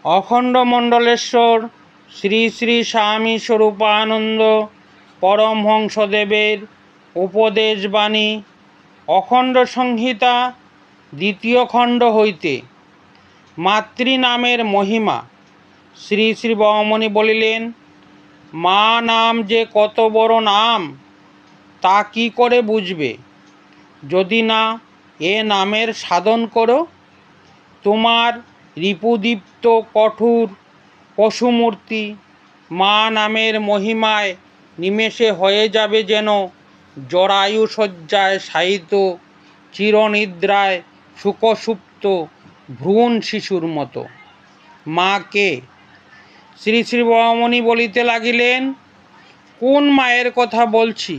অখণ্ডমণ্ডলেশ্বর শ্রী শ্রী স্বামী স্বরূপানন্দ পরমহংসদেবের উপদেশবাণী অখণ্ড সংহিতা দ্বিতীয় খণ্ড হইতে মাতৃনামের মহিমা। শ্রী শ্রী বরাহমণি বলিলেন, মা নাম যে কত বড় নাম তা কি করে বুঝবে যদি না এ নামের সাধন করো? তোমার রিপুদীপ্ত কঠোর পশুমূর্তি মা নামের মহিমায় নিমেষে হয়ে যাবে যেন জরায়ু শয্যায় শায়িত চিরনিদ্রায় সুখসুপ্ত ভ্রূণ শিশুর মতো। মা কে? শ্রী শ্রী বরাহমণি বলিতে লাগিলেন, কোন মায়ের কথা বলছি?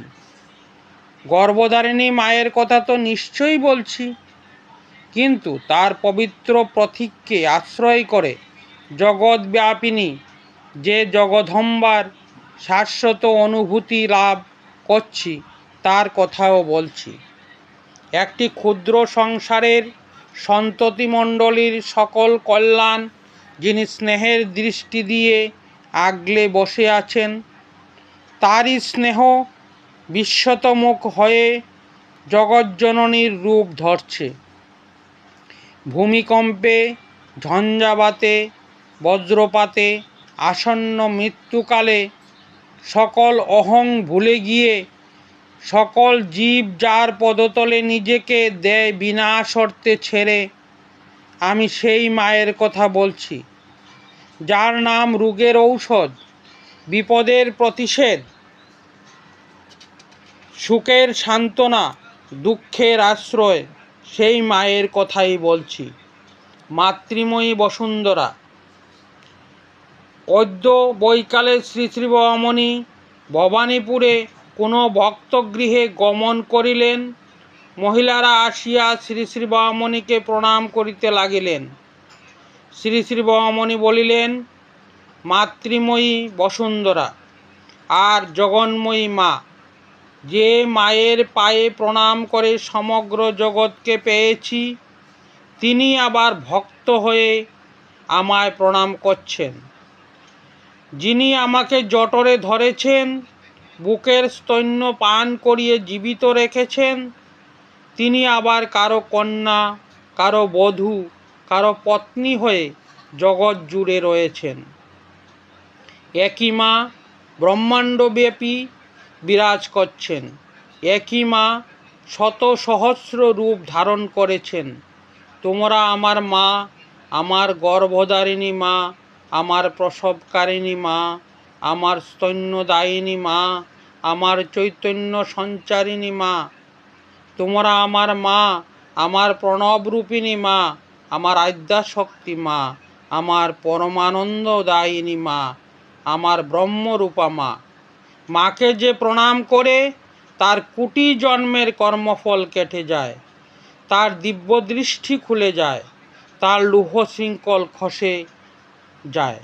গর্ভধারিণী মায়ের কথা তো নিশ্চয়ই বলছি, কিন্তু তার পবিত্র প্রতীককে আশ্রয় করে জগৎব্যাপিনী যে জগদম্বার শাশ্বত অনুভূতি লাভ করছি তার কথাও বলছি। একটি ক্ষুদ্র সংসারের সন্ততিমণ্ডলীর সকল কল্যাণ যিনি স্নেহের দৃষ্টি দিয়ে আগলে বসে আছেন, তারই স্নেহ বিশ্বতমুখ হয়ে জগজ্জননীর রূপ ধরছে। ভূমিকম্পে, ঝঞ্ঝাবাতে, বজ্রপাতে, আসন্ন মৃত্যুকালে সকল অহং ভুলে গিয়ে সকল জীব যার পদতলে নিজেকে দেয় বিনা শর্তে ছেড়ে, আমি সেই মায়ের কথা বলছি, যার নাম রোগের ঔষধ, বিপদের প্রতিষেধ, সুখের সান্ত্বনা, দুঃখের আশ্রয়। সেই মায়ের কথাই বলছি, মাতৃময়ী বসুন্ধরা। অদ্য বৈকালে শ্রী শ্রী বরাহমণি ভবানীপুরে কোনো ভক্তগৃহে গমন করিলেন। মহিলারা আসিয়া শ্রী শ্রী বরাহমণিকে প্রণাম করিতে লাগিলেন। শ্রী শ্রী বরাহমণি বলিলেন, মাতৃময়ী বসুন্ধরা আর জগন্ময়ী মা, যে মায়ের পায়ে প্রণাম করে সমগ্র জগৎকে পেয়েছি, তিনি আবার ভক্ত হয়ে আমায় প্রণাম করছেন। যিনি আমাকে জঠরে ধরেছেন, বুকের স্তন্য পান করিয়ে জীবিত রেখেছেন, তিনি আবার কারো কন্যা, কারো বধূ, কারো পত্নী হয়ে জগৎ জুড়ে রয়েছেন। একই মা ব্রহ্মাণ্ডব্যাপী বিরাজ করছেন। একই মা শত সহস্র রূপ ধারণ করেছেন। তোমরা আমার মা, আমার গর্ভধারিণী মা, আমার প্রসবকারিণী মা, আমার স্তন্যদায়িনী মা, আমার চৈতন্য সঞ্চারিণী মা। তোমরা আমার মা, আমার প্রণবরূপিণী মা, আমার আদ্যাশক্তি মা, আমার পরমানন্দদায়িনী মা, আমার ব্রহ্মরূপা মা। মাকে যে প্রণাম করে তার কোটি জন্মের কর্মফল কেটে যায়, তার দিব্যদৃষ্টি খুলে যায়, তার লৌহ শৃঙ্খল খসে যায়।